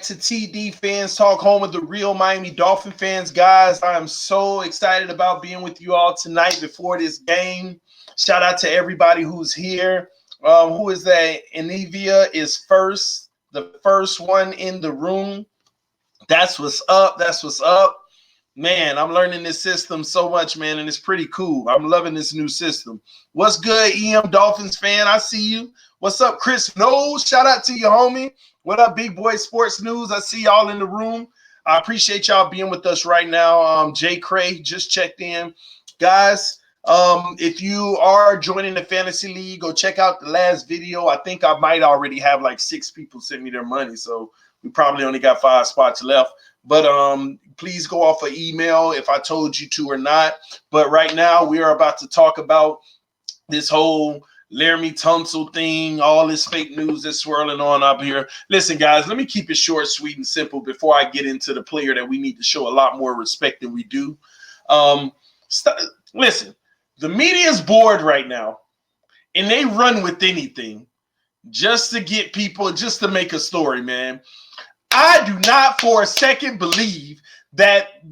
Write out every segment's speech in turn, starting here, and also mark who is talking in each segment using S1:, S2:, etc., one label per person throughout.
S1: to TD Fans Talk, home of the real Miami Dolphin fans. Guys, I am so excited about being with you all tonight before this game. Shout out to everybody who's here. Who is that? Anivia is first, the first one in the room. That's what's up. That's what's up. Man, I'm learning this system so much, man, and it's pretty cool. I'm loving this new system. What's good, EM Dolphins fan? I see you. What's up, Chris Knowles? Shout out to you, homie. What up, Big Boy Sports News? I see y'all in the room. I appreciate y'all being with us right now. Jay Cray just checked in. Guys, if you are joining the Fantasy League, go check out the last video. I think I might already have like 6 people send me their money, so we probably only got 5 spots left. But please go off an email if I told you to or not. But right now, we are about to talk about this whole Laramie Tunsil thing, all this fake news that's swirling on up here. Listen, guys, let me keep it short, sweet, and simple before I get into the player that we need to show a lot more respect than we do. Listen, the media is bored right now, and they run with anything just to get people, just to make a story, man. I do not for a second believe that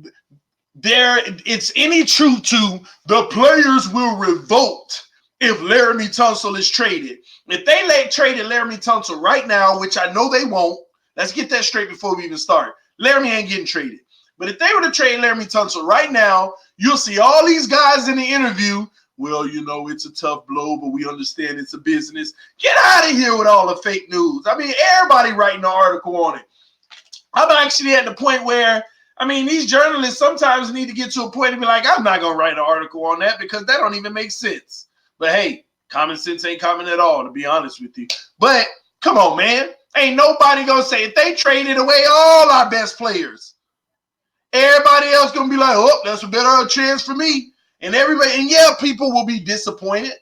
S1: it's any truth to the players will revolt if Laramie Tunsil is traded. If they traded Laramie Tunsil right now, which I know they won't, let's get that straight before we even start. Laramie ain't getting traded. But if they were to trade Laramie Tunsil right now, you'll see all these guys in the interview. Well, you know, it's a tough blow, but we understand it's a business. Get out of here with all the fake news. I mean, everybody writing an article on it. I'm actually at the point where, I mean, these journalists sometimes need to get to a point and be like, I'm not going to write an article on that because that don't even make sense. But hey, common sense ain't common at all, to be honest with you. But come on, man. Ain't nobody going to say, if they traded away all our best players, everybody else going to be like, oh, that's a better chance for me. And everybody, and yeah, people will be disappointed.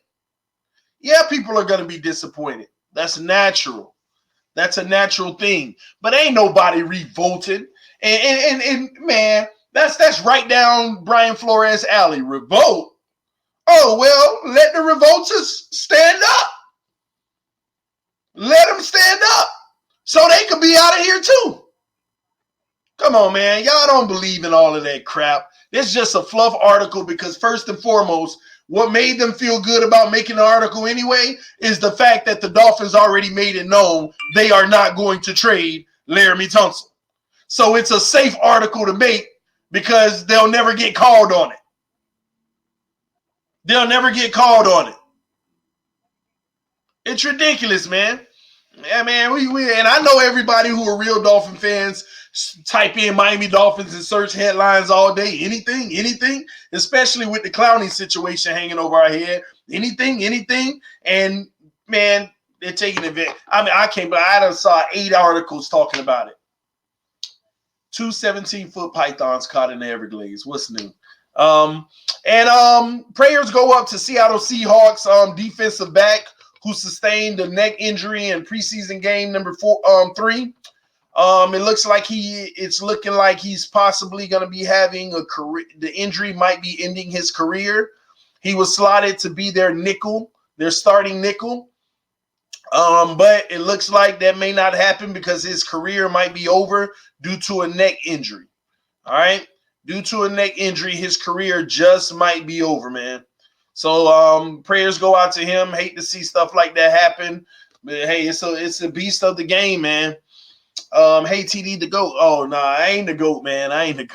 S1: Yeah, people are going to be disappointed. That's natural. That's a natural thing. But ain't nobody revolting. And man, that's right down Brian Flores' alley. Revolt. Oh, well, let the revolters stand up. Let them stand up so they could be out of here too. Come on, man. Y'all don't believe in all of that crap. It's just a fluff article because first and foremost, what made them feel good about making the article anyway is the fact that the Dolphins already made it known they are not going to trade Laramie Tunsil. So it's a safe article to make because they'll never get called on it. They'll never get called on it. It's ridiculous, man. Yeah, man, and I know everybody who are real Dolphin fans type in Miami Dolphins and search headlines all day. Anything, especially with the clowning situation hanging over our head. Anything. And, man, they're taking advantage. I mean, I done saw 8 articles talking about it. 2 17-foot pythons caught in the Everglades. What's new? Prayers go up to Seattle Seahawks defensive back who sustained a neck injury in preseason game number 3. It's looking like he's possibly going to be having a career. The injury might be ending his career. He was slotted to be their starting nickel. But it looks like that may not happen because his career might be over due to a neck injury. All right. Due to a neck injury, his career just might be over, man. So prayers go out to him. Hate to see stuff like that happen. But hey, it's a beast of the game, man. Hey, TD the GOAT. Oh, no, I ain't the GOAT, man. I ain't the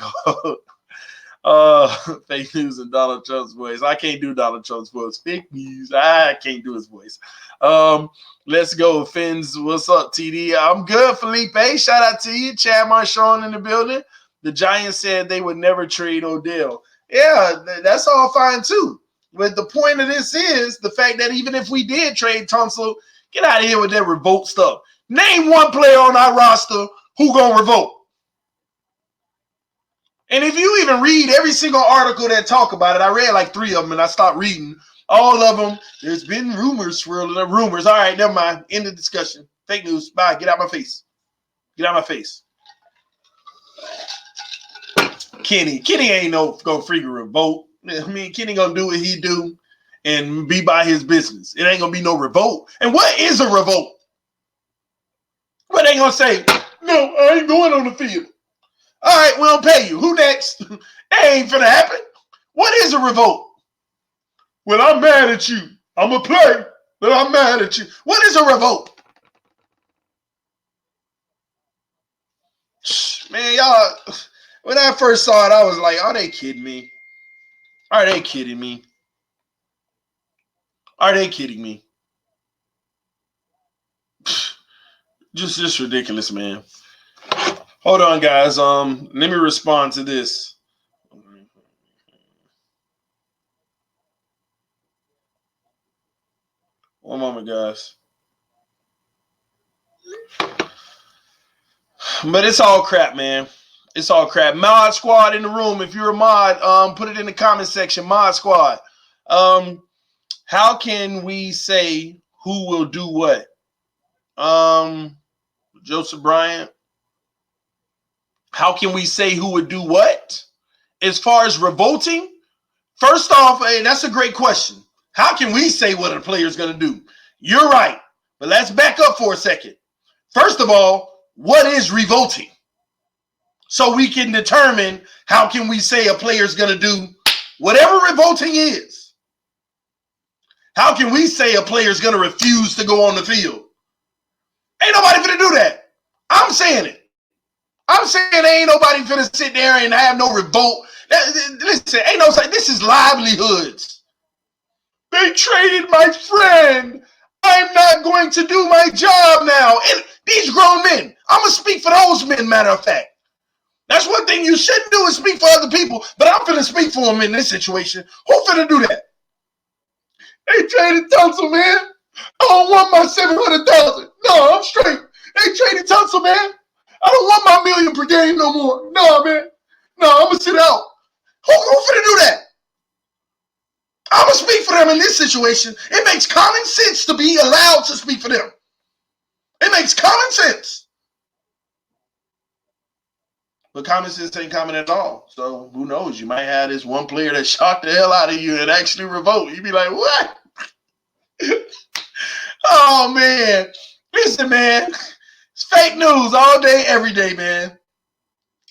S1: GOAT. Fake news and Donald Trump's voice. I can't do Donald Trump's voice. Fake news. I can't do his voice. Let's go, Fins. What's up, TD? I'm good, Felipe. Shout out to you. Chad Marchand in the building. The Giants said they would never trade Odell. Yeah, that's all fine, too. But the point of this is the fact that even if we did trade Tunsil, get out of here with that revolt stuff. Name one player on our roster who gonna revolt. And if you even read every single article that talk about it, I read like 3 of them and I stopped reading. All of them, there's been rumors swirling up rumors. All right, never mind. End of discussion. Fake news. Bye. Get out my face. Get out my face. Kenny ain't no gonna freaking revolt. I mean, Kenny gonna do what he do and be by his business. It ain't gonna be no revolt. And what is a revolt? What they gonna say? No, I ain't going on the field. All right, we don't pay you. Who next? That ain't finna happen. What is a revolt? Well, I'm mad at you. I'm a play, but I'm mad at you. What is a revolt? Man, y'all, when I first saw it, I was like, are they kidding me? Are they kidding me? Are they kidding me? Just ridiculous, man. Hold on, guys. Let me respond to this. One moment, guys. But it's all crap, man. It's all crap. Mod Squad in the room. If you're a mod, put it in the comment section. Mod Squad. How can we say who will do what? Joseph Bryant. How can we say who would do what? As far as revolting, first off, hey, that's a great question. How can we say what a player is going to do? You're right. But let's back up for a second. First of all, what is revolting? So we can determine how can we say a player is going to do whatever revolting is. How can we say a player is going to refuse to go on the field? Ain't nobody finna do that. I'm saying it. I'm saying ain't nobody finna sit there and have no revolt. Listen, ain't no say this is livelihoods. They traded my friend. I'm not going to do my job now. And these grown men, I'm gonna speak for those men, matter of fact. That's one thing you shouldn't do is speak for other people, but I'm finna speak for them in this situation. Who finna do that? They traded Tunsil, man. I don't want my 700,000. No, I'm straight. They traded Tunsil, man. I don't want my million per game no more. No, man. No, I'm gonna sit out. Who finna do that? I'm gonna speak for them in this situation. It makes common sense to be allowed to speak for them. It makes common sense. But common sense ain't common at all. So who knows? You might have this one player that shocked the hell out of you and actually revolt. You'd be like, what? Oh, man. Listen, man. It's fake news all day, every day, man.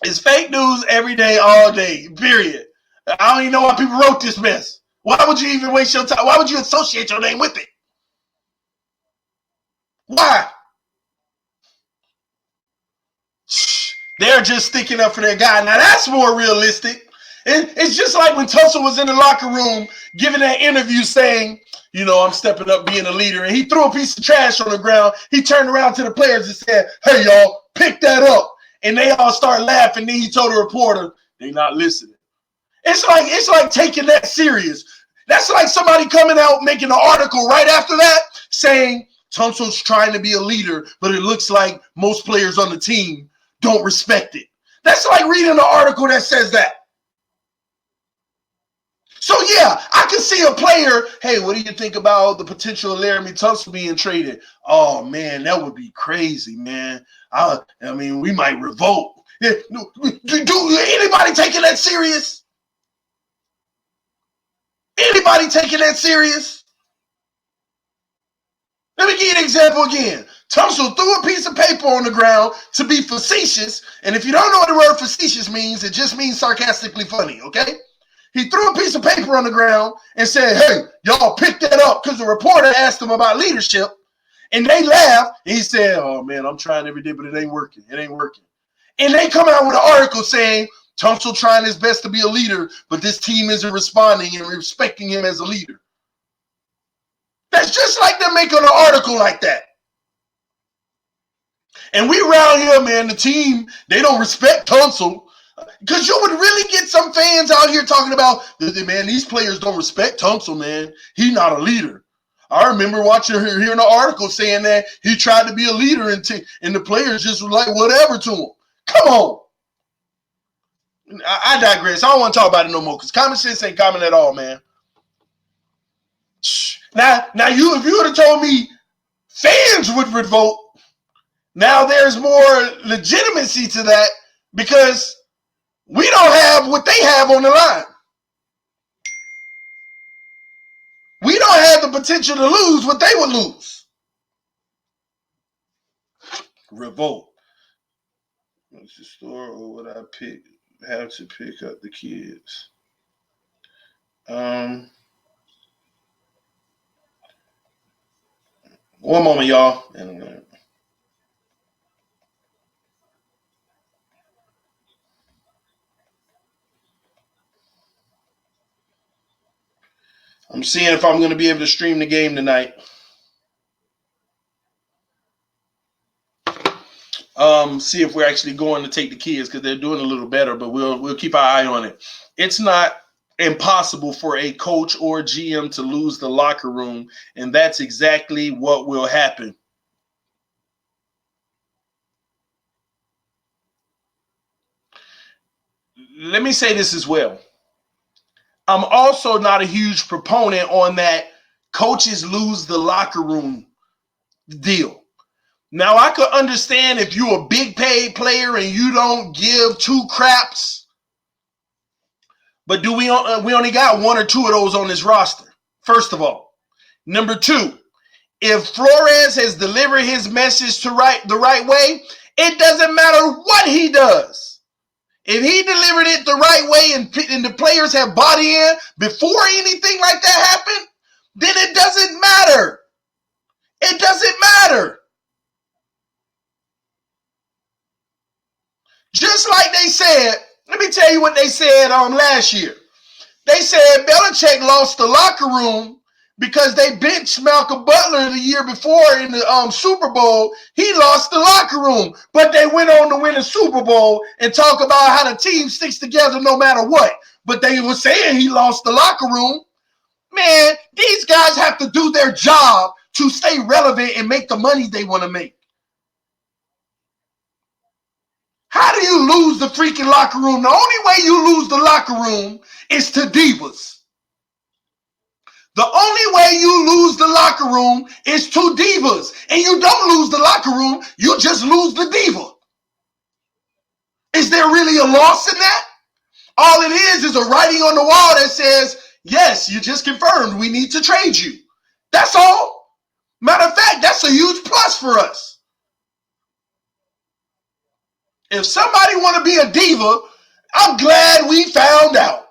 S1: It's fake news every day, all day, period. I don't even know why people wrote this mess. Why would you even waste your time? Why would you associate your name with it? Why? They're just sticking up for their guy. Now, that's more realistic. It's just like when Tulsa was in the locker room giving that interview saying, you know, I'm stepping up being a leader. And he threw a piece of trash on the ground. He turned around to the players and said, hey, y'all, pick that up. And they all start laughing. Then he told the reporter, they're not listening. It's like taking that serious. That's like somebody coming out making an article right after that saying Tunsil's trying to be a leader, but it looks like most players on the team don't respect it. That's like reading an article that says that. So, yeah, I can see a player, hey, what do you think about the potential of Laramie Tunsil being traded? Oh, man, that would be crazy, man. I mean, we might revolt. Do anybody taking that serious? Anybody taking that serious? Let me give you an example again. Tunsil threw a piece of paper on the ground to be facetious. And if you don't know what the word facetious means, it just means sarcastically funny, okay? He threw a piece of paper on the ground and said, hey, y'all pick that up, because the reporter asked him about leadership. And they laughed. And he said, oh, man, I'm trying every day, but it ain't working. It ain't working. And they come out with an article saying, Tunsil trying his best to be a leader, but this team isn't responding and respecting him as a leader. That's just like them making an article like that. And we around here, man, the team, they don't respect Tunsil. Because you would really get some fans out here talking about, man, these players don't respect Tunsil, man. He's not a leader. I remember hearing an article saying that he tried to be a leader and the players just were like whatever to him. Come on. I digress. I don't want to talk about it no more because common sense ain't common at all, man. Now, if you would have told me fans would revolt, now there's more legitimacy to that because we don't have what they have on the line. We don't have the potential to lose what they would lose. Revolt. What's the store, or would I have to pick up the kids? One moment, y'all. I'm seeing if I'm going to be able to stream the game tonight. See if we're actually going to take the kids, because they're doing a little better, but we'll keep our eye on it. It's not impossible for a coach or GM to lose the locker room, and that's exactly what will happen. Let me say this as well. I'm also not a huge proponent on that coaches lose the locker room deal. Now, I could understand if you're a big paid player and you don't give two craps, but do we only got one or two of those on this roster, first of all. Number two, if Flores has delivered his message the right way, it doesn't matter what he does. If he delivered it the right way and the players have bought in before anything like that happened, then it doesn't matter. It doesn't matter. Just like they said, let me tell you what they said last year. They said Belichick lost the locker room because they benched Malcolm Butler the year before in the Super Bowl. He lost the locker room, but they went on to win a Super Bowl and talk about how the team sticks together no matter what. But they were saying he lost the locker room. Man, these guys have to do their job to stay relevant and make the money they want to make. How do you lose the freaking locker room? The only way you lose the locker room is to divas. The only way you lose the locker room is to divas. And you don't lose the locker room, you just lose the diva. Is there really a loss in that? All it is a writing on the wall that says, yes, you just confirmed we need to trade you. That's all. Matter of fact, that's a huge plus for us. If somebody want to be a diva, I'm glad we found out.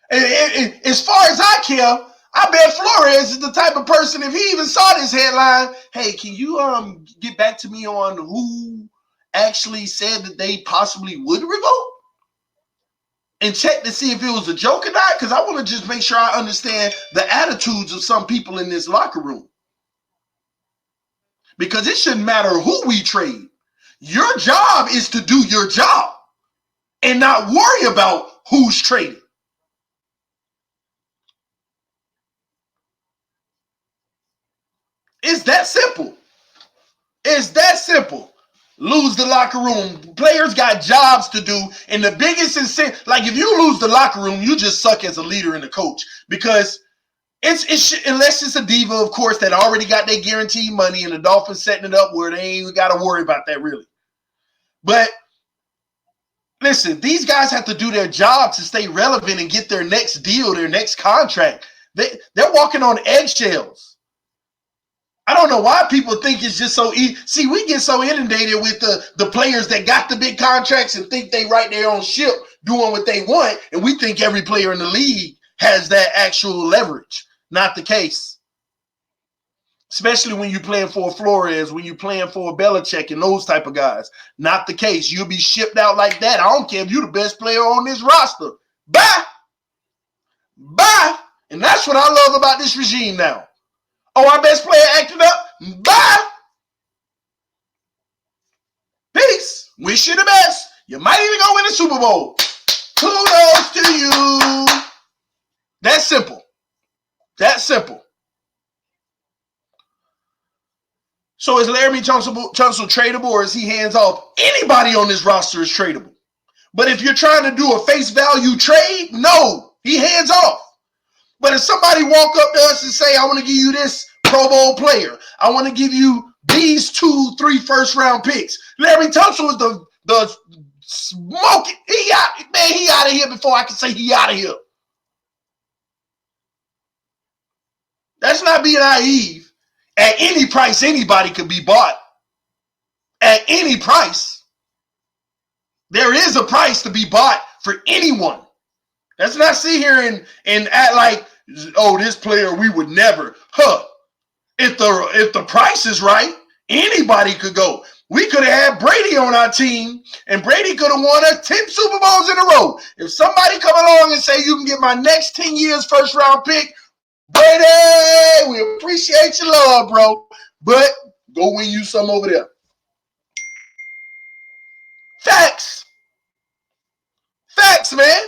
S1: And as far as I care, I bet Flores is the type of person, if he even saw this headline, hey, can you get back to me on who actually said that they possibly would revolt? And check to see if it was a joke or not, because I want to just make sure I understand the attitudes of some people in this locker room. Because it shouldn't matter who we trade. Your job is to do your job and not worry about who's traded. It's that simple. It's that simple. Lose the locker room. Players got jobs to do. And the biggest incentive, like if you lose the locker room, you just suck as a leader and a coach. Because unless it's a diva, of course, that already got their guaranteed money and the Dolphins setting it up where they ain't got to worry about that really. But listen, these guys have to do their job to stay relevant and get their next deal, their next contract. They're walking on eggshells. I don't know why people think it's just so easy. See, we get so inundated with the players that got the big contracts and think they write their own ship doing what they want, and we think every player in the league has that actual leverage. Not the case. Especially when you're playing for Flores, when you're playing for Belichick and those type of guys. Not the case. You'll be shipped out like that. I don't care if you're the best player on this roster. Bye. Bye. And that's what I love about this regime now. Oh, our best player acted up? Bye. Peace. Wish you the best. You might even go win a Super Bowl. Kudos to you. That's simple. That's simple. So is Laramie Tunsil tradable, or is he hands off? Anybody on this roster is tradable. But if you're trying to do a face value trade, no, he hands off. But if somebody walk up to us and say, I want to give you this Pro Bowl player, I want to give you these 2-3 first-round picks. Larry Tunsil is the smoking. He out of here before I can say he out of here. That's not being naive. At any price, anybody could be bought. At any price. There is a price to be bought for anyone. Let's not sit here and act like, oh, this player we would never. If the price is right, anybody could go. We could have had Brady on our team, and Brady could have won us 10 Super Bowls in a row. If somebody come along and say, you can get my next 10 years first round pick, Brady, we appreciate your love, bro, but go win you some over there. Facts. Facts, man.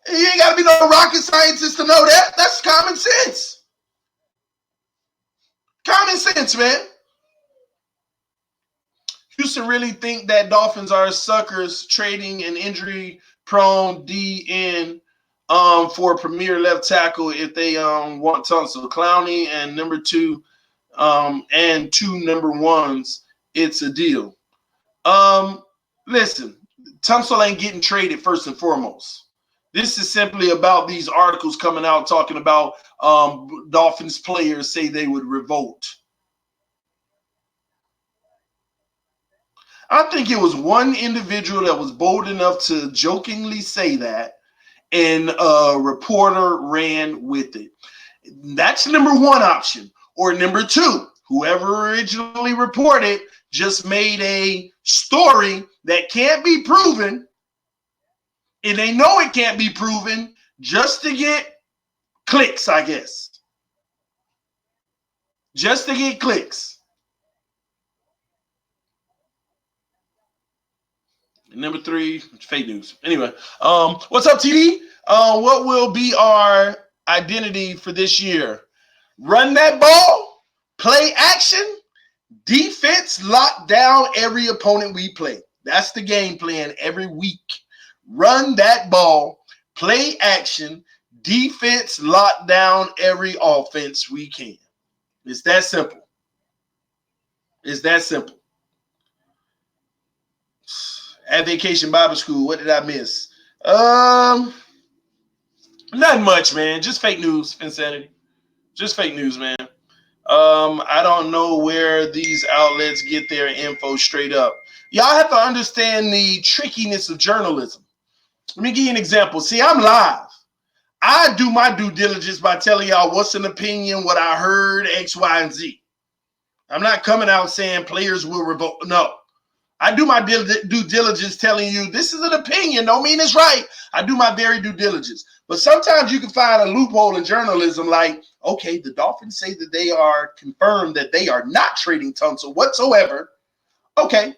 S1: You ain't got to be no rocket scientist to know that. That's common sense. Common sense, man. Houston really think that Dolphins are suckers trading an injury-prone DN for a premier left tackle if they want Tunsil. Clowney and number 2 and 2 number 1s, it's a deal. Listen, Tunsil ain't getting traded first and foremost. This is simply about these articles coming out talking about Dolphins players say they would revolt. I think it was one individual that was bold enough to jokingly say that, and a reporter ran with it. That's number 1 option. Or number 2, whoever originally reported just made a story that can't be proven, and they know it can't be proven, just to get clicks, I guess. Just to get clicks. Number 3, fake news. Anyway, what's up, TD? What will be our identity for this year? Run that ball, play action, defense, lock down every opponent we play. That's the game plan every week. Run that ball, play action, defense, lock down every offense we can. It's that simple. It's that simple. At Vacation Bible School, what did I miss? Not much, man. Just fake news, Insanity. Just fake news, man. I don't know where these outlets get their info straight up. Y'all have to understand the trickiness of journalism. Let me give you an example. See, I'm live. I do my due diligence by telling y'all what's an opinion, what I heard, X, Y, and Z. I'm not coming out saying players will revolt. No. I do my due diligence telling you this is an opinion. Don't mean it's right. I do my very due diligence. But sometimes you can find a loophole in journalism like, okay, the Dolphins say that they are confirmed that they are not trading Tunsil whatsoever. Okay,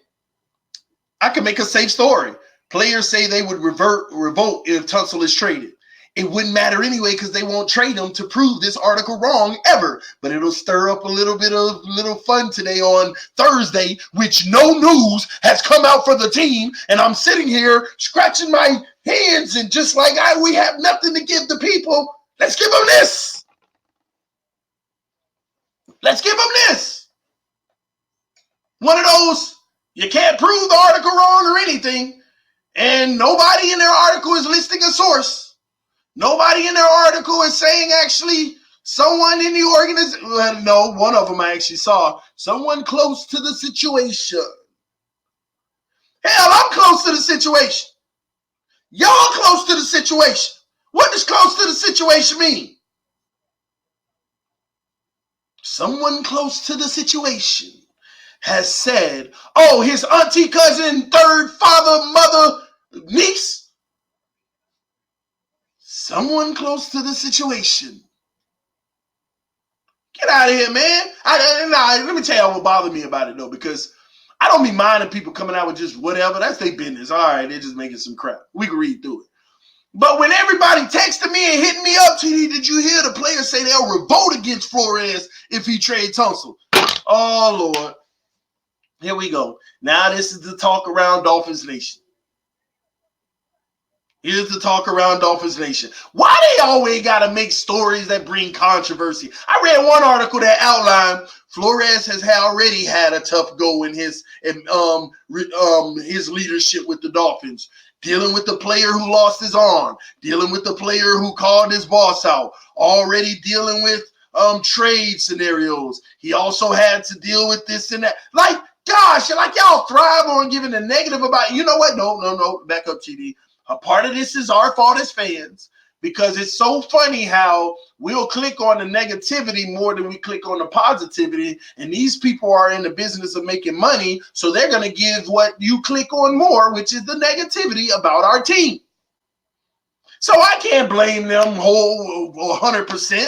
S1: I can make a safe story. Players say they would revolt if Tunsil is traded. It wouldn't matter anyway because they won't trade him to prove this article wrong ever. But it'll stir up a little bit of little fun today on Thursday, which no news has come out for the team. And I'm sitting here scratching my hands and just like we have nothing to give the people. Let's give them this. Let's give them this. One of those, you can't prove the article wrong or anything. And nobody in their article is listing a source. Nobody in their article is saying actually someone in the organization. Well, no, one of them I actually saw. Someone close to the situation. Hell, I'm close to the situation. Y'all close to the situation. What does close to the situation mean? Someone close to the situation has said, oh, his auntie, cousin, third, father, mother, niece. Someone close to the situation. Get out of here, man. Let me tell y'all what bothered me about it, though, because I don't be minding people coming out with just whatever. That's their business. All right, they're just making some crap. We can read through it. But when everybody texted me and hitting me up, TD, did you hear the players say they'll revolt against Flores if he trades Tunsil? Oh, Lord. Here we go. Now this is the talk around Dolphins Nation. Here's the talk around Dolphins Nation. Why they always got to make stories that bring controversy? I read one article that outlined Flores has already had a tough go in his leadership with the Dolphins, dealing with the player who lost his arm, dealing with the player who called his boss out, already dealing with trade scenarios. He also had to deal with this and that. Like, gosh, like y'all thrive on giving the negative about, you know what? No, back up, TD. A part of this is our fault as fans, because it's so funny how we'll click on the negativity more than we click on the positivity. And these people are in the business of making money, so they're going to give what you click on more, which is the negativity about our team. So I can't blame them whole 100%.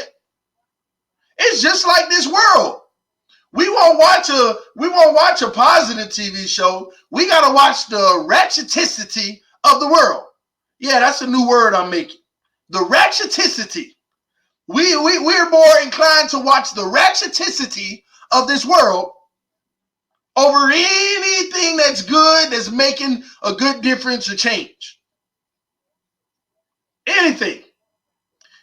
S1: It's just like this world. We won't watch a positive TV show. We got to watch the ratcheticity of the world. Yeah, that's a new word I'm making. The ratcheticity. We're more inclined to watch the ratcheticity of this world over anything that's good, that's making a good difference or change. Anything.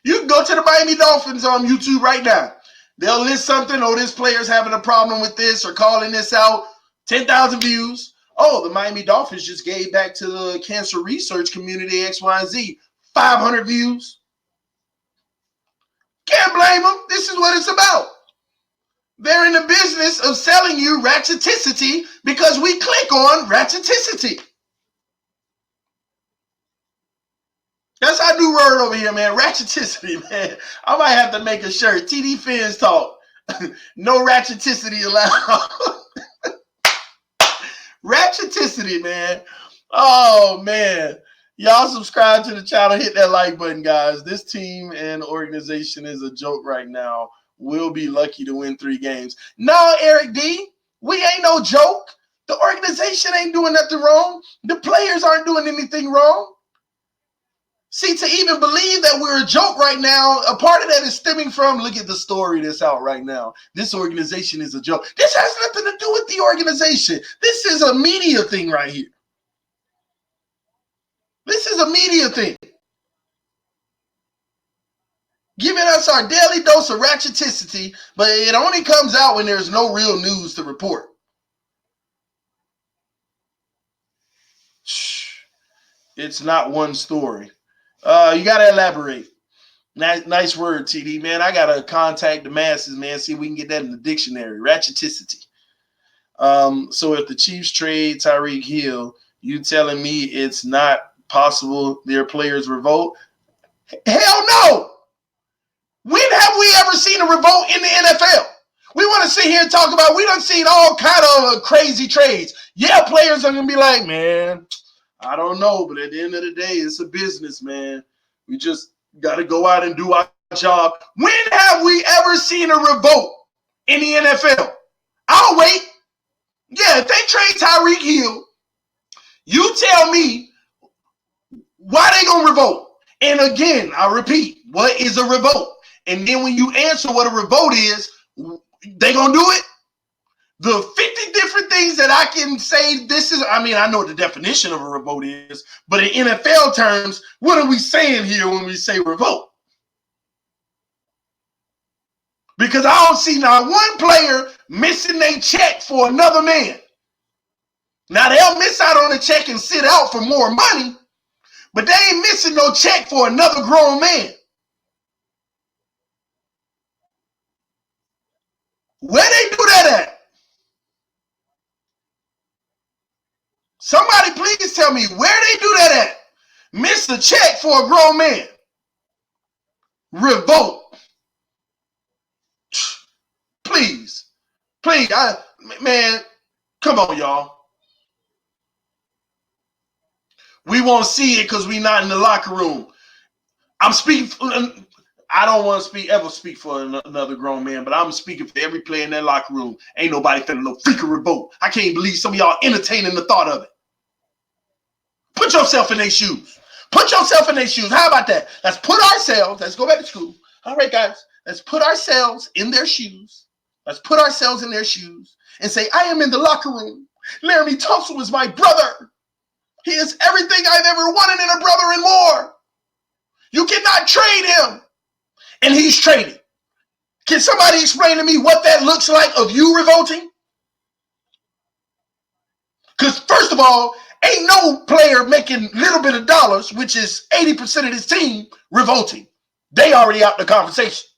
S1: You can go to the Miami Dolphins on YouTube right now. They'll list something, oh, this player's having a problem with this or calling this out, 10,000 views. Oh, the Miami Dolphins just gave back to the cancer research community X, Y, and Z, 500 views. Can't blame them. This is what it's about. They're in the business of selling you ratcheticity because we click on ratcheticity. That's our new word over here, man. Ratcheticity, man. I might have to make a shirt. TD Fans Talk. No ratcheticity allowed. Ratcheticity, man. Oh, man. Y'all subscribe to the channel. Hit that like button, guys. This team and organization is a joke right now. We'll be lucky to win 3 games. No, Eric D. We ain't no joke. The organization ain't doing nothing wrong. The players aren't doing anything wrong. See, to even believe that we're a joke right now, a part of that is stemming from, look at the story that's out right now. This organization is a joke. This has nothing to do with the organization. This is a media thing right here. This is a media thing. Giving us our daily dose of ratcheticity, but it only comes out when there's no real news to report. It's not one story. You got to elaborate. Nice word, TD, man. I got to contact the masses, man, see if we can get that in the dictionary. Ratcheticity. So if the Chiefs trade Tyreek Hill, you telling me it's not possible their players revolt? Hell no. When have we ever seen a revolt in the NFL? We want to sit here and talk about, we done seen all kind of crazy trades. Yeah, players are going to be like, man, I don't know, but at the end of the day, it's a business, man. We just got to go out and do our job. When have we ever seen a revolt in the NFL? I'll wait. Yeah, if they trade Tyreek Hill, you tell me why they going to revolt. And again, I repeat, what is a revolt? And then when you answer what a revolt is, they going to do it? The 50 different things that I can say, this is, I mean, I know what the definition of a revolt is, but in NFL terms, what are we saying here when we say revolt? Because I don't see not one player missing their check for another man. Now, they'll miss out on the check and sit out for more money, but they ain't missing no check for another grown man. Where they do that at? Somebody please tell me where they do that at. Miss a check for a grown man. Revolt. Please. Man, come on, y'all. We won't see it because we not in the locker room. I'm speaking, I don't want to ever speak for another grown man, but I'm speaking for every player in that locker room. Ain't nobody finna no freaking revolt. I can't believe some of y'all entertaining the thought of it. Put yourself in their shoes. Put yourself in their shoes. How about that? Let's go back to school. All right, guys, let's put ourselves in their shoes. Let's put ourselves in their shoes and say, I am in the locker room. Laramie Tunsil is my brother. He is everything I've ever wanted in a brother and more. You cannot trade him. And he's traded. Can somebody explain to me what that looks like of you revolting? Because first of all, ain't no player making little bit of dollars, which is 80% of this team, revolting. They already out the conversation.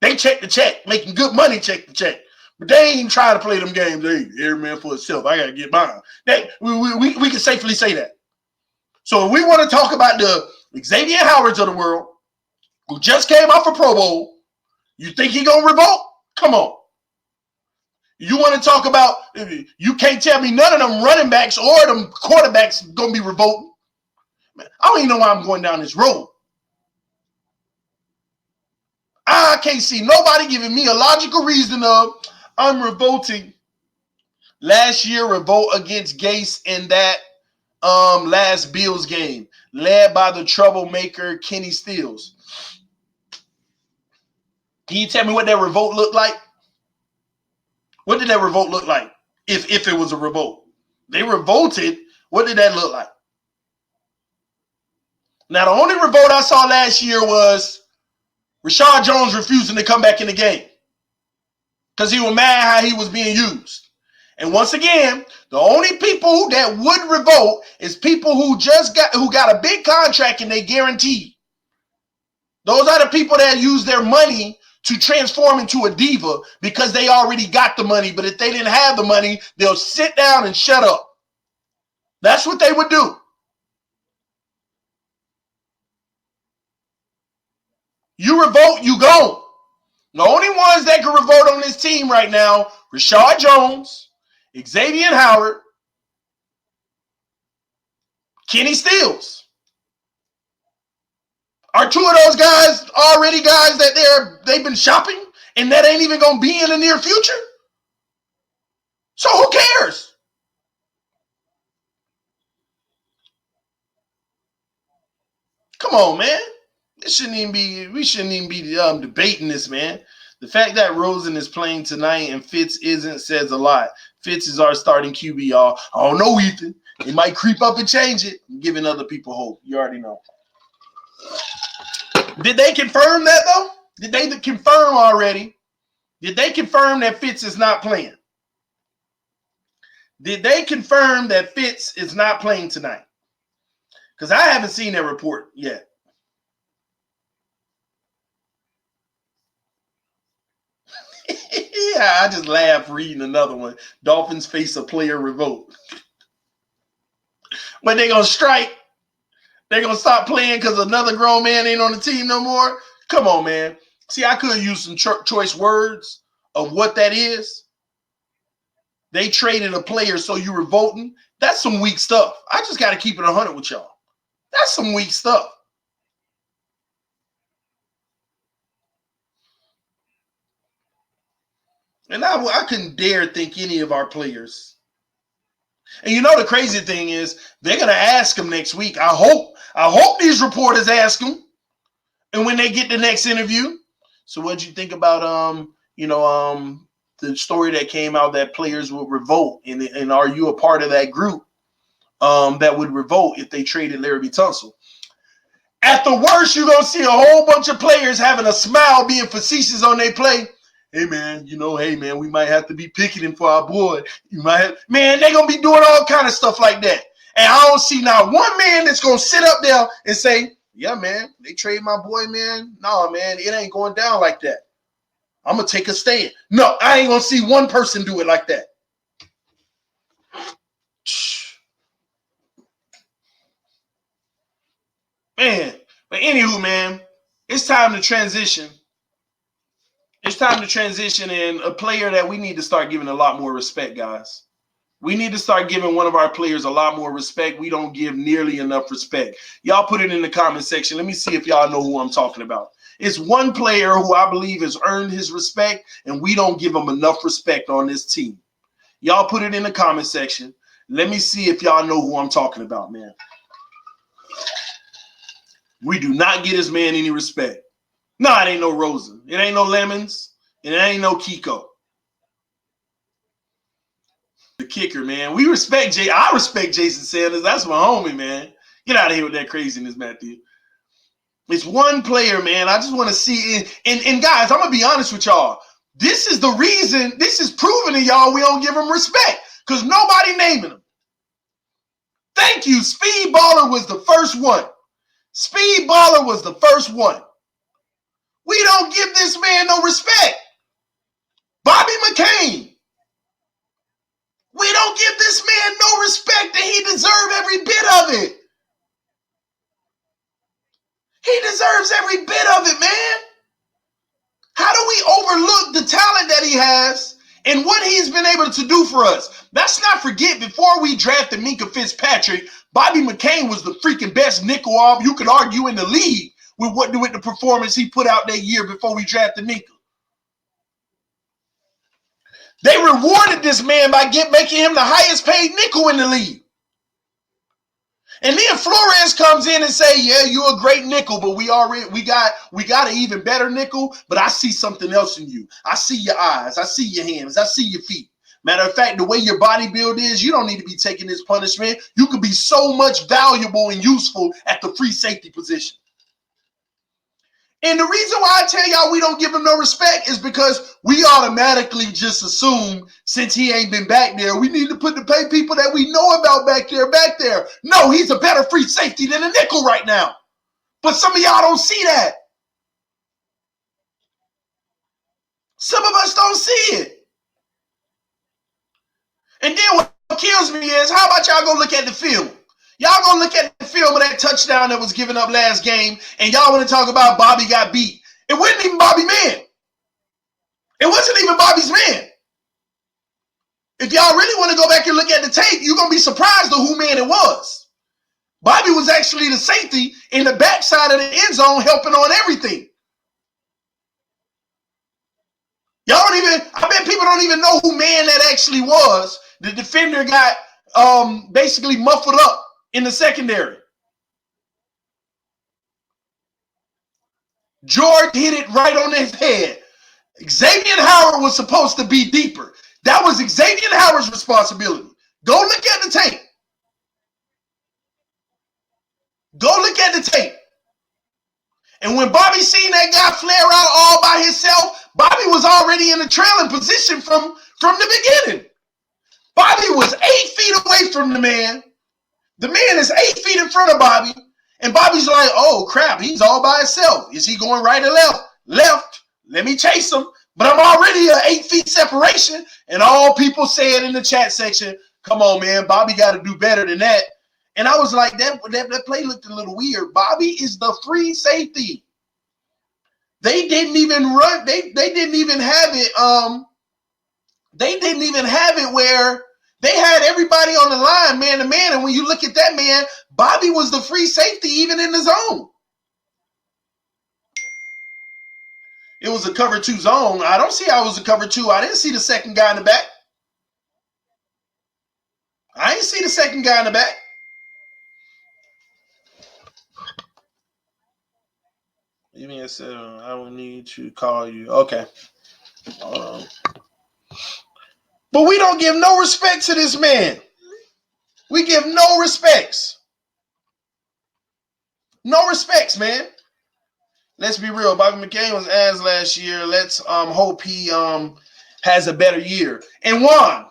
S1: They check the check, making good money check the check. But they ain't trying to play them games. Hey, every man for himself. I got to get mine. We can safely say that. So if we want to talk about the Xavier Howards of the world, who just came off a Pro Bowl, you think he going to revolt? Come on. You want to talk about, you can't tell me none of them running backs or them quarterbacks going to be revolting. Man, I don't even know why I'm going down this road. I can't see nobody giving me a logical reason of I'm revolting. Last year, revolt against Gase in that last Bills game, led by the troublemaker Kenny Stills. Can you tell me what that revolt looked like? What did that revolt look like? If it was a revolt. They revolted. What did that look like? Now, the only revolt I saw last year was Rashad Jones refusing to come back in the game because he was mad how he was being used. And once again, the only people that would revolt is people who got a big contract and they guaranteed. Those are the people that use their money to transform into a diva because they already got the money. But if they didn't have the money, they'll sit down and shut up. That's what they would do. You revolt, you go. The only ones that can revolt on this team right now, Rashad Jones, Xavier Howard, Kenny Stills. Are two of those guys already guys that they've been shopping and that ain't even going to be in the near future? So who cares? Come on, man. We shouldn't even be debating this, man. The fact that Rosen is playing tonight and Fitz isn't says a lot. Fitz is our starting QB, y'all. I don't know, Ethan. It might creep up and change it. I'm giving other people hope. You already know. Did they confirm that, though? Did they confirm already? Did they confirm that Fitz is not playing? Did they confirm that Fitz is not playing tonight? Because I haven't seen that report yet. Yeah, I just laughed reading another one. Dolphins face a player revolt. When they going to strike? They're going to stop playing because another grown man ain't on the team no more? Come on, man. See, I could use some choice words of what that is. They traded a player, so you revolting? That's some weak stuff. I just got to keep it 100 with y'all. That's some weak stuff. And I couldn't dare think any of our players. And you know the crazy thing is they're going to ask them next week. I hope these reporters ask them. And when they get the next interview. So what'd you think about the story that came out that players would revolt? And are you a part of that group that would revolt if they traded Larry Tunsil? At the worst, you're going to see a whole bunch of players having a smile being facetious on their play. Hey, man, we might have to be picketing for our boy. They're going to be doing all kind of stuff like that. And I don't see not one man that's going to sit up there and say, yeah, man, they trade my boy, man. No, man, it ain't going down like that. I'm going to take a stand. No, I ain't going to see one person do it like that. Man, but anywho, man, it's time to transition. It's time to transition in a player that we need to start giving a lot more respect, guys. We need to start giving one of our players a lot more respect. We don't give nearly enough respect. Y'all put it in the comment section. Let me see if y'all know who I'm talking about. It's one player who I believe has earned his respect, and we don't give him enough respect on this team. Y'all put it in the comment section. Let me see if y'all know who I'm talking about, man. We do not get this man any respect. No, it ain't no Rosen. It ain't no Lemons. And it ain't no Kiko. The kicker, man. I respect Jason Sanders. That's my homie, man. Get out of here with that craziness, Matthew. It's one player, man. I just want to see. And guys, I'm going to be honest with y'all. This is the reason. This is proving to y'all we don't give him respect. Because nobody naming him. Thank you. Speed Baller was the first one. Speed Baller was the first one. We don't give this man no respect. Bobby McCain. We don't give this man no respect, and he deserves every bit of it. He deserves every bit of it, man. How do we overlook the talent that he has and what he's been able to do for us? Let's not forget, before we drafted Minkah Fitzpatrick, Bobby McCain was the freaking best nickel arm you could argue in the league with the performance he put out that year before we drafted Minkah. They rewarded this man by making him the highest paid nickel in the league. And then Flores comes in and say, yeah, you're a great nickel, but we got an even better nickel, but I see something else in you. I see your eyes. I see your hands. I see your feet. Matter of fact, the way your body build is, you don't need to be taking this punishment. You could be so much valuable and useful at the free safety position. And the reason why I tell y'all we don't give him no respect is because we automatically just assume, since he ain't been back there, we need to pay people that we know about back there. No, he's a better free safety than a nickel right now. But some of y'all don't see that. Some of us don't see it. And then what kills me is, how about y'all go look at the film? Y'all go look at the film of that touchdown that was given up last game, and y'all want to talk about Bobby got beat. It wasn't even Bobby man. It wasn't even Bobby's man. If y'all really want to go back and look at the tape, you're going to be surprised at who man it was. Bobby was actually the safety in the backside of the end zone helping on everything. I bet people don't even know who man that actually was. The defender got basically muffled up in the secondary. George hit it right on his head. Xavier Howard was supposed to be deeper. That was Xavier Howard's responsibility. Go look at the tape. Go look at the tape. And when Bobby seen that guy flare out all by himself, Bobby was already in a trailing position from the beginning. Bobby was 8 feet away from the man. The man is 8 feet in front of Bobby. And Bobby's like, oh, crap, he's all by himself. Is he going right or left? Left. Let me chase him. But I'm already at 8 feet separation. And all people said in the chat section, come on, man, Bobby got to do better than that. And I was like, that play looked a little weird. Bobby is the free safety. They didn't even run. They didn't even have it. They didn't even have it where they had everybody on the line, man to man. And when you look at that man, Bobby was the free safety even in the zone. It was a cover 2 zone. I don't see how it was a cover 2. I didn't see the second guy in the back. I didn't see the second guy in the back. Give me a second. I will need to call you. Okay. But we don't give no respect to this man. We give no respects. No respects, man. Let's be real. Bobby McCain was ass last year. Let's hope he has a better year. And Juan,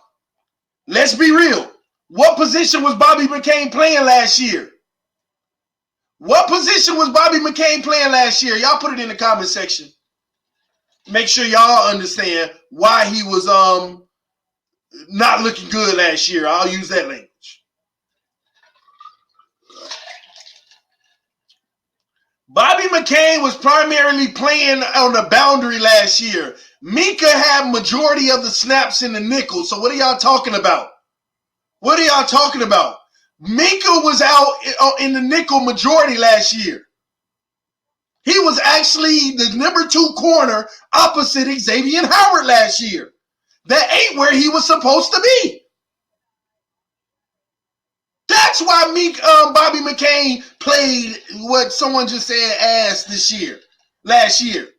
S1: let's be real. What position was Bobby McCain playing last year? What position was Bobby McCain playing last year? Y'all put it in the comment section. Make sure y'all understand why he was not looking good last year. I'll use that language. Bobby McCain was primarily playing on the boundary last year. Minkah had majority of the snaps in the nickel. So what are y'all talking about? What are y'all talking about? Minkah was out in the nickel majority last year. He was actually the number 2 corner opposite Xavier Howard last year. That ain't where he was supposed to be. That's why Bobby McCain played what someone just said ass last year.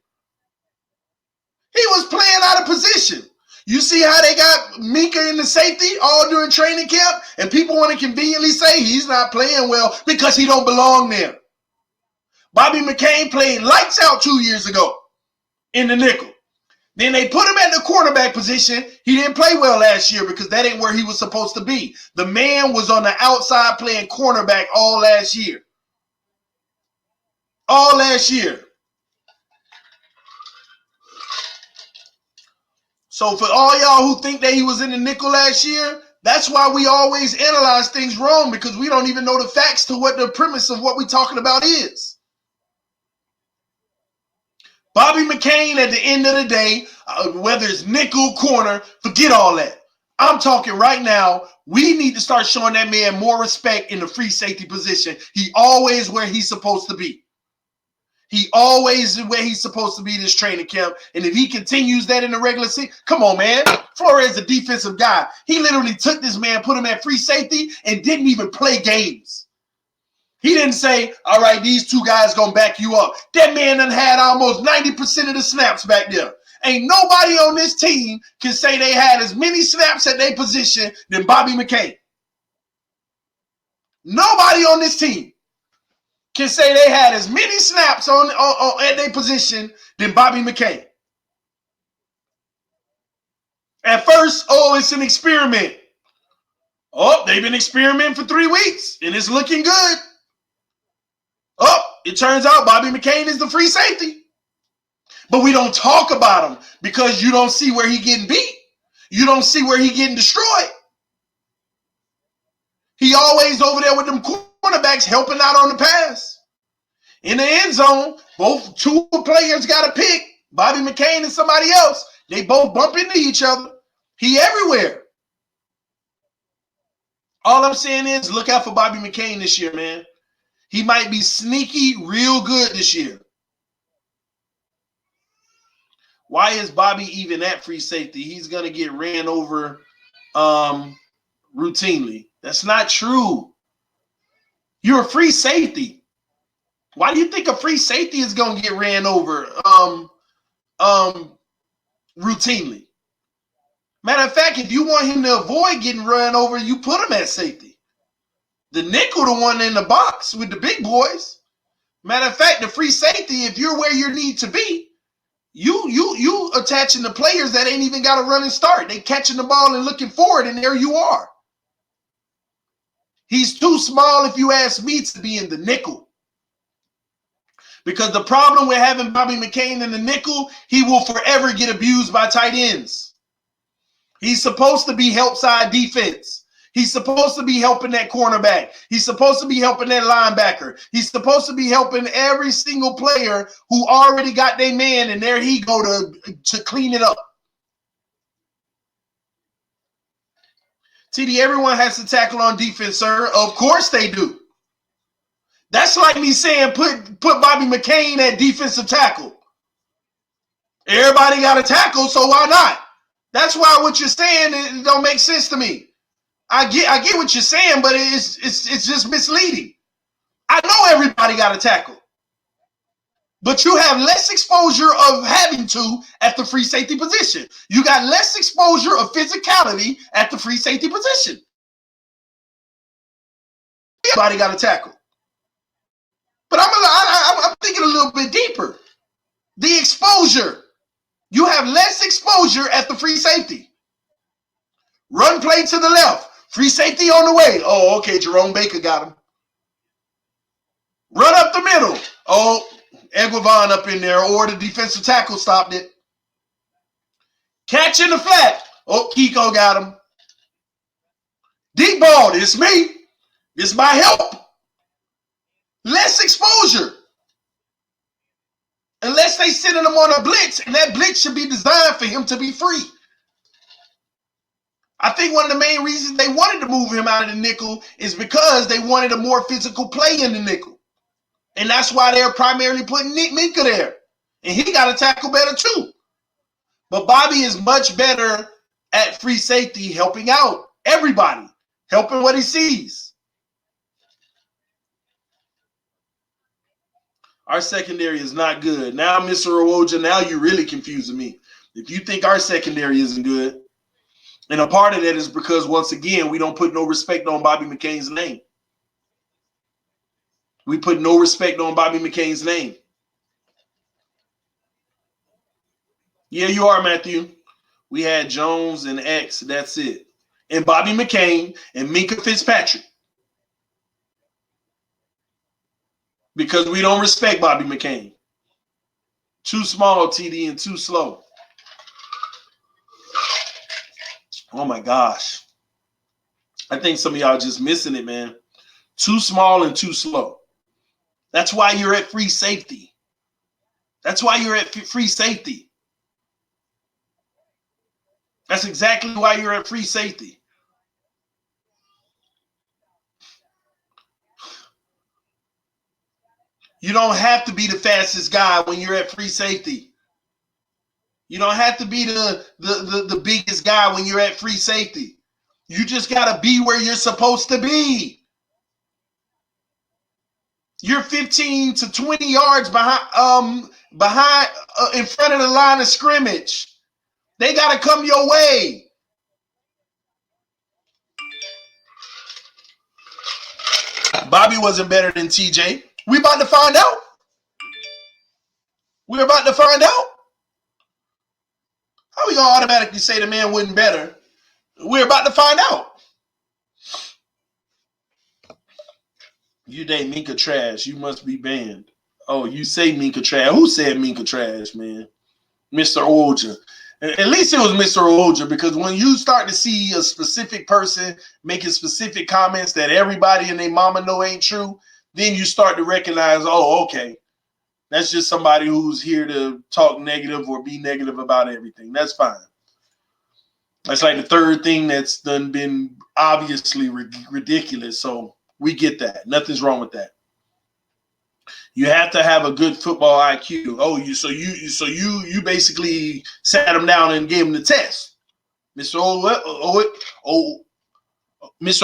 S1: He was playing out of position. You see how they got Minkah in the safety all during training camp, and people want to conveniently say he's not playing well because he don't belong there. Bobby McCain played lights out 2 years ago in the nickel. Then they put him at the cornerback position. He didn't play well last year because that ain't where he was supposed to be. The man was on the outside playing cornerback all last year. All last year. So for all y'all who think that he was in the nickel last year, that's why we always analyze things wrong, because we don't even know the facts to what the premise of what we're talking about is. Bobby McCain, at the end of the day, whether it's nickel, corner, forget all that. I'm talking right now, we need to start showing that man more respect in the free safety position. He always where he's supposed to be. He always is where he's supposed to be this training camp. And if he continues that in the regular season, come on, man. Flores, a defensive guy. He literally took this man, put him at free safety, and didn't even play games. He didn't say, all right, these two guys going to back you up. That man done had almost 90% of the snaps back there. Ain't nobody on this team can say they had as many snaps at their position than Bobby McCain. Nobody on this team can say they had as many snaps on at their position than Bobby McCain. At first, oh, it's an experiment. Oh, they've been experimenting for 3 weeks, and it's looking good. Oh, it turns out Bobby McCain is the free safety. But we don't talk about him because you don't see where he getting beat. You don't see where he getting destroyed. He always over there with them cornerbacks helping out on the pass. In the end zone, both two players got a pick. Bobby McCain and somebody else. They both bump into each other. He everywhere. All I'm saying is look out for Bobby McCain this year, man. He might be sneaky real good this year. Why is Bobby even at free safety? He's going to get ran over routinely. That's not true. You're a free safety. Why do you think a free safety is going to get ran over routinely? Matter of fact, if you want him to avoid getting run over, you put him at safety. The nickel, the one in the box with the big boys. Matter of fact, the free safety, if you're where you need to be, you attaching the players that ain't even got to run and start. They catching the ball and looking forward, and there you are. He's too small, if you ask me, to be in the nickel. Because the problem with having Bobby McCain in the nickel, he will forever get abused by tight ends. He's supposed to be help side defense. He's supposed to be helping that cornerback. He's supposed to be helping that linebacker. He's supposed to be helping every single player who already got their man, and there he go to clean it up. TD, everyone has to tackle on defense, sir. Of course they do. That's like me saying put Bobby McCain at defensive tackle. Everybody got to tackle, so why not? That's why what you're saying, it don't make sense to me. I get what you're saying, but it's just misleading. I know everybody got to tackle. But you have less exposure of having to at the free safety position. You got less exposure of physicality at the free safety position. Everybody got to tackle. But I'm thinking a little bit deeper. The exposure. You have less exposure at the free safety. Run play to the left. Free safety on the way. Oh, okay, Jerome Baker got him. Run up the middle. Oh, Eguavon up in there, or the defensive tackle stopped it. Catch in the flat. Oh, Kiko got him. Deep ball, it's me. It's my help. Less exposure. Unless they sending him on a blitz, and that blitz should be designed for him to be free. I think one of the main reasons they wanted to move him out of the nickel is because they wanted a more physical play in the nickel. And that's why they're primarily putting Nick Minka there. And he got to tackle better too. But Bobby is much better at free safety, helping out everybody, helping what he sees. Our secondary is not good. Now, Mr. Rawoja, now you're really confusing me. If you think our secondary isn't good, and a part of that is because, once again, we don't put no respect on Bobby McCain's name. We put no respect on Bobby McCain's name. Yeah, you are, Matthew. We had Jones and X. That's it. And Bobby McCain and Minka Fitzpatrick. Because we don't respect Bobby McCain. Too small, TD, and too slow. Oh my gosh. I think some of y'all just missing it, man. Too small and too slow. That's why you're at free safety. That's why you're at free safety. That's exactly why you're at free safety. You don't have to be the fastest guy when you're at free safety. You don't have to be the biggest guy when you're at free safety. You just got to be where you're supposed to be. You're 15 to 20 yards behind in front of the line of scrimmage. They got to come your way. Bobby wasn't better than TJ. We about to find out. We're about to find out. How we gonna automatically say the man wasn't better? We're about to find out. You date Minka trash. You must be banned. Oh, you say Minka trash. Who said Minka trash, man? Mr. Olja. At least it was Mr. Olja, because when you start to see a specific person making specific comments that everybody and their mama know ain't true, then you start to recognize, oh, okay, that's just somebody who's here to talk negative or be negative about everything. That's fine. That's like the third thing that's done been obviously ridiculous. So we get that. Nothing's wrong with that. You have to have a good football IQ. Oh, you basically sat him down and gave him the test. Mr.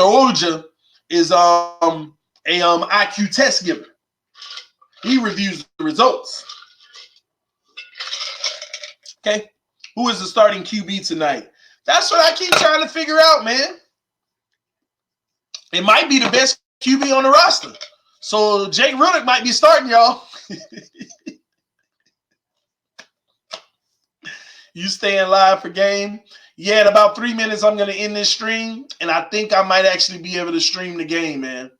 S1: Olja is a IQ test giver. He reviews the results. Okay, who is the starting QB tonight? That's what I keep trying to figure out, man. It might be the best QB on the roster. So Jake Rudick might be starting, y'all. You staying live for game? Yeah, in about 3 minutes, I'm going to end this stream, and I think I might actually be able to stream the game, man.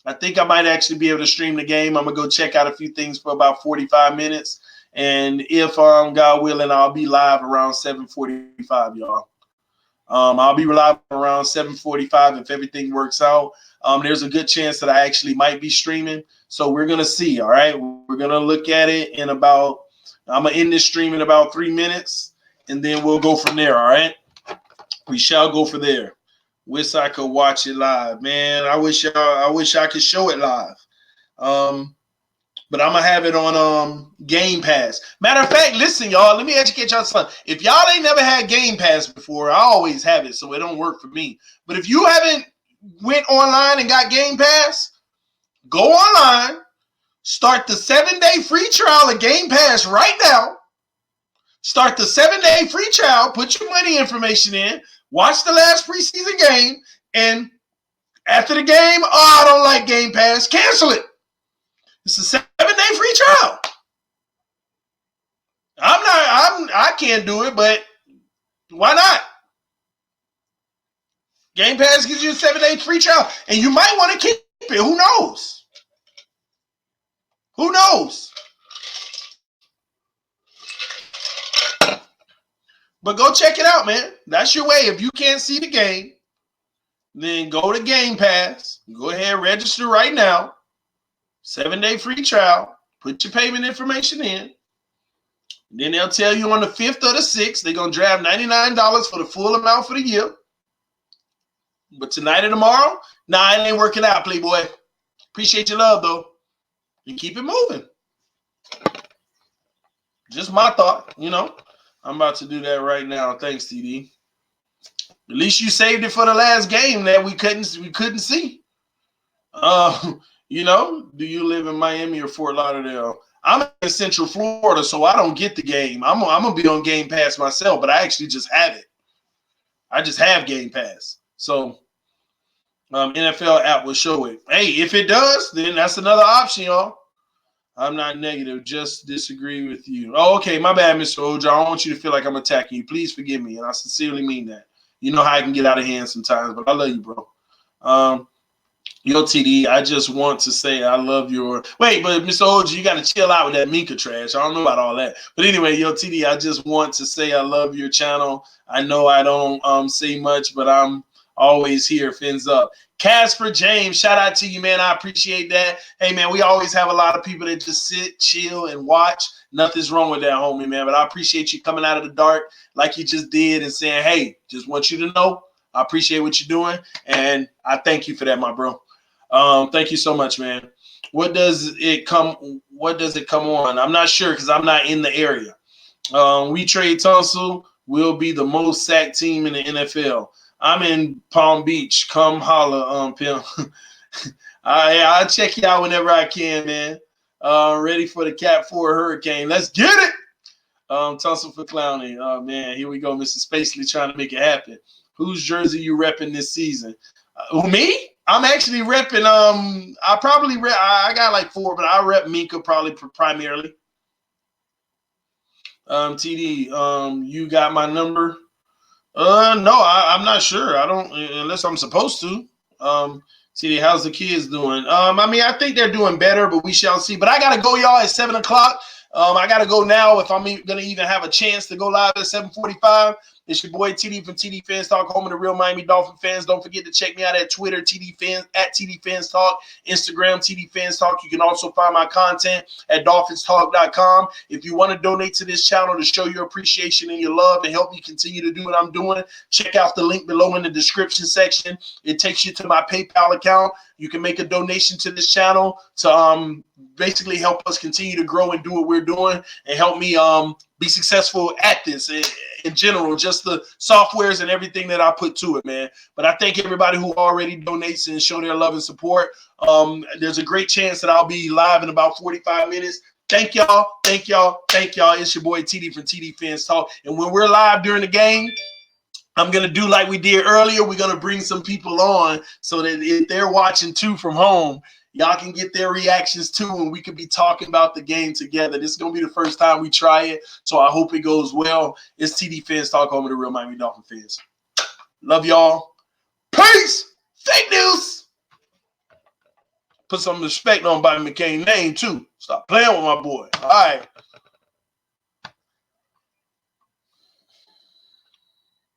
S1: I think I might actually be able to stream the game. I'm going to go check out a few things for about 45 minutes, and if God willing, I'll be live around 7:45, y'all. I'll be live around 7:45 if everything works out. There's a good chance that I actually might be streaming. So we're going to see, all right? We're going to look at it in about – I'm going to end this stream in about 3 minutes, and then we'll go from there, all right? We shall go from there. Wish I could watch it live. Man, I wish I could show it live. But I'm going to have it on Game Pass. Matter of fact, listen, y'all, let me educate y'all something. If y'all ain't never had Game Pass before, I always have it, so it don't work for me. But if you haven't went online and got Game Pass, go online, start the 7-day free trial of Game Pass right now. Start the 7-day free trial, put your money information in, watch the last preseason game, and after the game, oh, I don't like Game Pass, cancel it. It's a 7-day free trial. I can't do it, but why not? Game Pass gives you a 7-day free trial, and you might want to keep it. Who knows? Who knows? But go check it out, man. That's your way. If you can't see the game, then go to Game Pass. Go ahead, register right now. 7-day free trial. Put your payment information in. Then they'll tell you on the 5th or the 6th, they're going to draft $99 for the full amount for the year. But tonight or tomorrow, nah, it ain't working out, Playboy. Appreciate your love, though. You keep it moving. Just my thought, you know. I'm about to do that right now. Thanks, TD. At least you saved it for the last game that we couldn't see. You know, do you live in Miami or Fort Lauderdale? I'm in Central Florida, so I don't get the game. I'm gonna be on Game Pass myself, but I actually just have it. I just have Game Pass. So NFL app will show it. Hey, if it does, then that's another option, y'all. I'm not negative, just disagree with you. Oh, okay, my bad, Mr. Oja. I don't want you to feel like I'm attacking you. Please forgive me, and I sincerely mean that. You know how I can get out of hand sometimes, but I love you, bro. Yo, TD, I just want to say I love your... Wait, but Mr. OG, you got to chill out with that Minka trash. I don't know about all that. But anyway, yo, TD, I just want to say I love your channel. I know I don't say much, but I'm always here. Fins up. Casper James, shout out to you, man. I appreciate that. Hey, man, we always have a lot of people that just sit, chill, and watch. Nothing's wrong with that, homie, man. But I appreciate you coming out of the dark like you just did and saying, hey, just want you to know I appreciate what you're doing. And I thank you for that, my bro. Thank you so much, man. What does it come on? I'm not sure because I'm not in the area. We trade Tunsil will be the most sacked team in the NFL. I'm in Palm Beach. Come holla, Pim. I'll check you out whenever I can, man. Ready for the Cat 4 hurricane. Let's get it. Tunsil for clowning. Oh man, here we go. Mr. Spacely trying to make it happen. Whose jersey you repping this season? Me? I'm actually repping. I got like 4, but I rep Minka probably primarily. TD, you got my number? No, I'm not sure. I don't, unless I'm supposed to. TD, how's the kids doing? I mean, I think they're doing better, but we shall see. But I gotta go, y'all, at 7 o'clock. I gotta go now if I'm gonna even have a chance to go live at 7:45. It's your boy TD from TD Fans Talk, home of the real Miami Dolphin fans. Don't forget to check me out at Twitter, TD Fans, at TD Fans Talk, Instagram, TD Fans Talk. You can also find my content at dolphinstalk.com. If you want to donate to this channel to show your appreciation and your love and help me continue to do what I'm doing, check out the link below in the description section. It takes you to my PayPal account. You can make a donation to this channel to basically help us continue to grow and do what we're doing and help me be successful at this in general, just the softwares and everything that I put to it, man. But I thank everybody who already donates and show their love and support. There's a great chance that I'll be live in about 45 minutes. Thank y'all. Thank y'all. Thank y'all. It's your boy TD from TD Fans Talk. And when we're live during the game, I'm going to do like we did earlier. We're going to bring some people on so that if they're watching too from home, y'all can get their reactions too, and we could be talking about the game together. This is going to be the first time we try it, so I hope it goes well. It's TD Fans Talk, home of the real Miami Dolphin fans. Love y'all. Peace. Fake news. Put some respect on Bobby McCain's name too. Stop playing with my boy. All right.